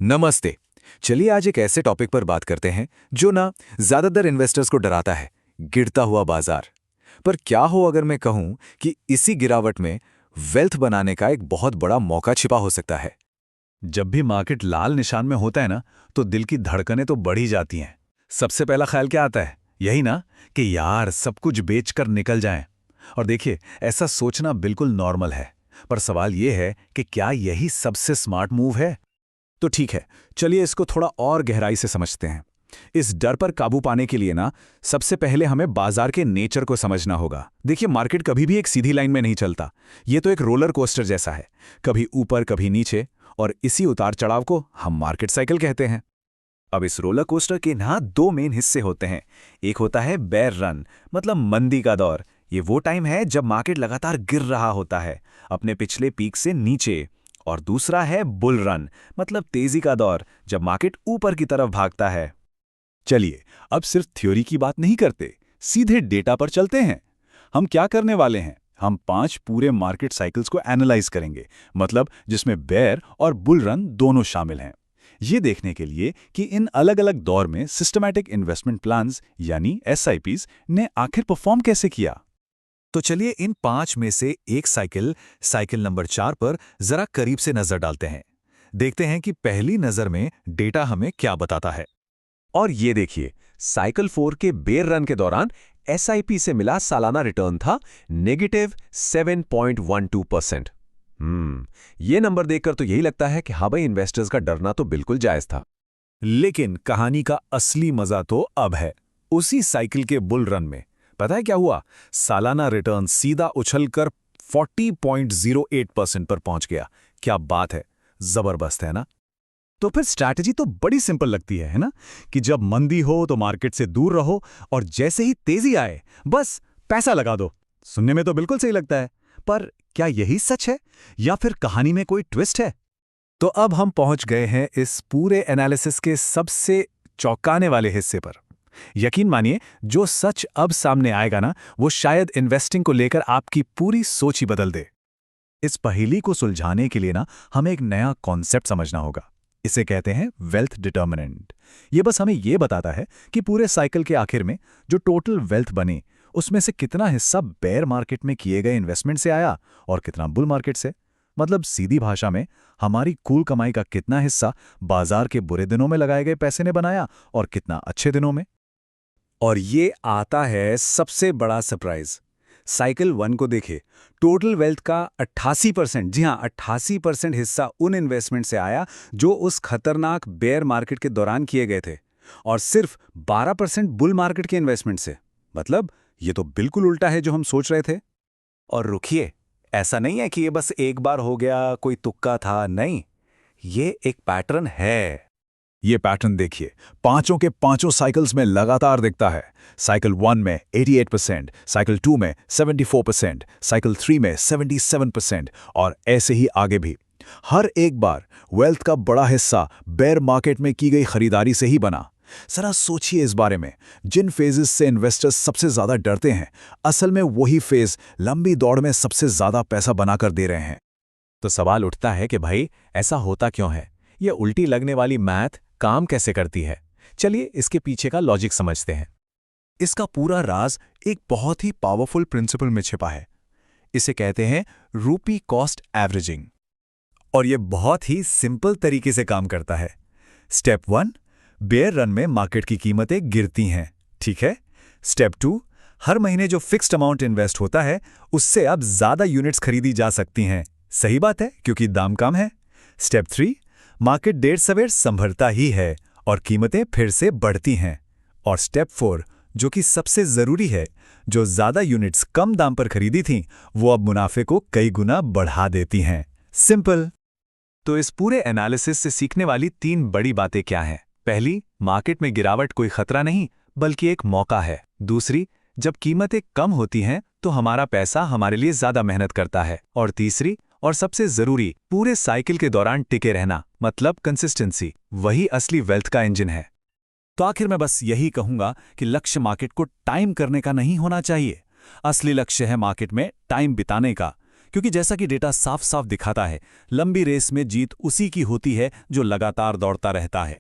नमस्ते। चलिए आज एक ऐसे टॉपिक पर बात करते हैं जो ना ज्यादातर इन्वेस्टर्स को डराता है, गिरता हुआ बाजार। पर क्या हो अगर मैं कहूं कि इसी गिरावट में वेल्थ बनाने का एक बहुत बड़ा मौका छिपा हो सकता है। जब भी मार्केट लाल निशान में होता है ना, तो दिल की धड़कनें तो बढ़ ही जाती हैं। सबसे पहला ख्याल क्या आता है? यही ना कि यार सब कुछ बेचकर निकल जाएं। और देखिए, ऐसा सोचना बिल्कुल नॉर्मल है, पर सवाल ये है कि क्या यही सबसे स्मार्ट मूव है? तो ठीक है, चलिए इसको थोड़ा और गहराई से समझते हैं। इस डर पर काबू पाने के लिए ना सबसे पहले हमें बाजार के नेचर को समझना होगा। देखिए, मार्केट कभी भी एक सीधी लाइन में नहीं चलता। ये तो एक रोलर कोस्टर जैसा है, कभी ऊपर कभी नीचे, और इसी उतार चढ़ाव को हम मार्केट साइकिल कहते हैं। अब इस रोलर कोस्टर के ना दो मेन हिस्से होते हैं। एक होता है बेयर रन, मतलब मंदी का दौर। ये वो टाइम है जब मार्केट लगातार गिर रहा होता है अपने पिछले पीक से नीचे। और दूसरा है बुल रन, मतलब तेजी का दौर, जब मार्केट ऊपर की तरफ भागता है। चलिए अब सिर्फ थ्योरी की बात नहीं करते, सीधे डेटा पर चलते हैं। हम क्या करने वाले हैं? हम 5 पूरे मार्केट साइकिल्स को एनालाइज करेंगे, मतलब जिसमें बेयर और बुल रन दोनों शामिल हैं। ये देखने के लिए कि इन अलग अलग दौर में सिस्टमैटिक इन्वेस्टमेंट प्लान्स यानी एसआईपीज ने आखिर परफॉर्म कैसे किया। तो चलिए इन 5 में से एक साइकिल, साइकिल नंबर 4 पर जरा करीब से नजर डालते हैं। देखते हैं कि पहली नजर में डेटा हमें क्या बताता है। और ये देखिए, साइकिल 4 के बेयर रन के दौरान एसआईपी से मिला सालाना रिटर्न था -7.12%। ये नंबर देखकर तो यही लगता है कि हाँ भाई, इन्वेस्टर्स का डरना तो बिल्कुल जायज था। लेकिन कहानी का असली मजा तो अब है उसी साइकिल के बुल रन में। पता है क्या हुआ? सालाना रिटर्न सीधा उछलकर 40.08% पर पहुंच गया। क्या बात है, जबरदस्त है ना? तो फिर स्ट्रैटेजी तो बड़ी सिंपल लगती है ना? कि जब मंदी हो तो मार्केट से दूर रहो, और जैसे ही तेजी आए बस पैसा लगा दो। सुनने में तो बिल्कुल सही लगता है, पर क्या यही सच है या फिर कहानी में कोई ट्विस्ट है? तो अब हम पहुंच गए हैं इस पूरे एनालिसिस के सबसे चौंकाने वाले हिस्से पर। यकीन मानिए, जो सच अब सामने आएगा ना, वो शायद इन्वेस्टिंग को लेकर आपकी पूरी सोच ही बदल दे। इस पहेली को सुलझाने के लिए ना हमें एक नया कॉन्सेप्ट समझना होगा। इसे कहते हैं वेल्थ डिटर्मिनेंट। ये बस हमें ये बताता है कि पूरे साइकिल के आखिर में जो टोटल वेल्थ बने, उसमें से कितना हिस्सा बेयर मार्केट में किए गए इन्वेस्टमेंट से आया और कितना बुल मार्केट से। मतलब सीधी भाषा में, हमारी कुल कमाई का कितना हिस्सा बाजार के बुरे दिनों में लगाए गए पैसे ने बनाया और कितना अच्छे दिनों में। और ये आता है सबसे बड़ा सरप्राइज। साइकिल 1 को देखे, टोटल वेल्थ का 88%, जी हां 88% हिस्सा उन इन्वेस्टमेंट से आया जो उस खतरनाक बेयर मार्केट के दौरान किए गए थे, और सिर्फ 12% बुल मार्केट के इन्वेस्टमेंट से। मतलब ये तो बिल्कुल उल्टा है जो हम सोच रहे थे। और रुकिए, ऐसा नहीं है कि ये बस एक बार हो गया, कोई तुक्का था, नहीं, ये एक पैटर्न है। ये पैटर्न देखिए, पांचों के पांचों साइकिल्स में लगातार दिखता है। साइकिल 1 में 88%, साइकिल 2 में 74%, साइकिल 3 में 77%, और ऐसे ही आगे भी। हर एक बार वेल्थ का बड़ा हिस्सा बेयर मार्केट में की गई खरीदारी से ही बना। जरा सोचिए इस बारे में, जिन फेजेस से इन्वेस्टर्स सबसे ज्यादा डरते हैं, असल में वही फेज लंबी दौड़ में सबसे ज्यादा पैसा बनाकर दे रहे हैं। तो सवाल उठता है कि भाई ऐसा होता क्यों है? ये उल्टी लगने वाली मैथ काम कैसे करती है? चलिए इसके पीछे का लॉजिक समझते हैं। इसका पूरा राज एक बहुत ही पावरफुल प्रिंसिपल में छिपा है। इसे कहते हैं रूपी कॉस्ट एवरेजिंग। और ये बहुत ही सिंपल तरीके से काम करता है। स्टेप 1, बेयर रन में मार्केट की कीमतें गिरती हैं, ठीक है। स्टेप 2, हर महीने जो फिक्स्ड अमाउंट इन्वेस्ट होता है, उससे अब ज्यादा यूनिट्स खरीदी जा सकती हैं। सही बात है, क्योंकि दाम कम है। स्टेप 3, मार्केट देर सवेर संभलता ही है और कीमतें फिर से बढ़ती हैं। और स्टेप 4, जो कि सबसे जरूरी है, जो ज्यादा यूनिट्स कम दाम पर खरीदी थीं, वो अब मुनाफे को कई गुना बढ़ा देती हैं। सिंपल। तो इस पूरे एनालिसिस से सीखने वाली 3 बड़ी बातें क्या हैं? पहली, मार्केट में गिरावट कोई खतरा नहीं, बल्कि एक मौका है। दूसरी, जब कीमतें कम होती हैं तो हमारा पैसा हमारे लिए ज्यादा मेहनत करता है। और तीसरी और सबसे जरूरी, पूरे साइकिल के दौरान टिके रहना, मतलब कंसिस्टेंसी, वही असली वेल्थ का इंजन है। तो आखिर मैं बस यही कहूंगा कि लक्ष्य मार्केट को टाइम करने का नहीं होना चाहिए। असली लक्ष्य है मार्केट में टाइम बिताने का, क्योंकि जैसा कि डेटा साफ साफ दिखाता है, लंबी रेस में जीत उसी की होती है जो लगातार दौड़ता रहता है।